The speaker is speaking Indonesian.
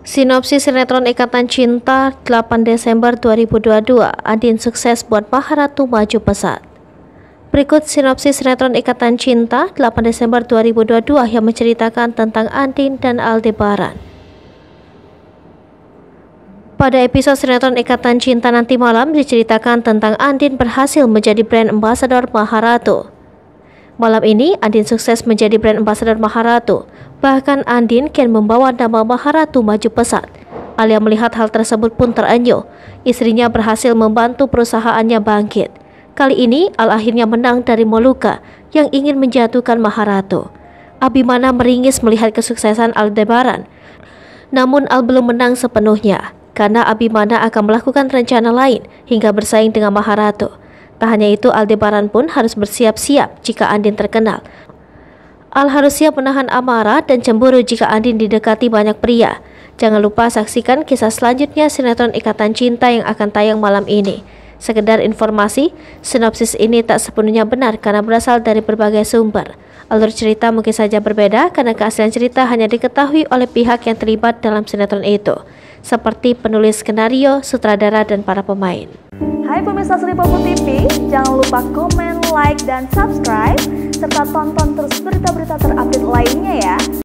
Sinopsis sinetron Ikatan Cinta 8 Desember 2022, Andien sukses buat Maharatu maju pesat. Berikut sinopsis sinetron Ikatan Cinta 8 Desember 2022 yang menceritakan tentang Andien dan Aldebaran. Pada episode sinetron Ikatan Cinta nanti malam diceritakan tentang Andien berhasil menjadi brand ambassador Maharatu. Malam ini Andien sukses menjadi brand ambassador Maharatu. Bahkan Andien kian membawa nama Maharatu maju pesat. Alia melihat hal tersebut pun terenyuh. Istrinya berhasil membantu perusahaannya bangkit. Kali ini Al akhirnya menang dari Moluka yang ingin menjatuhkan Maharatu. Abimana meringis melihat kesuksesan Aldebaran. Namun Al belum menang sepenuhnya, karena Abimana akan melakukan rencana lain hingga bersaing dengan Maharatu. Tak hanya itu, Aldebaran pun harus bersiap-siap jika Andien terkenal. Al harus siap menahan amarah dan cemburu jika Andien didekati banyak pria. Jangan lupa saksikan kisah selanjutnya sinetron Ikatan Cinta yang akan tayang malam ini. Sekedar informasi, sinopsis ini tak sepenuhnya benar karena berasal dari berbagai sumber. Alur cerita mungkin saja berbeda karena keaslian cerita hanya diketahui oleh pihak yang terlibat dalam sinetron itu, seperti penulis skenario, sutradara, dan para pemain. Hai pemirsa Sri Popo TV, jangan lupa komen, like, dan subscribe, serta tonton terus berita-berita terupdate lainnya ya.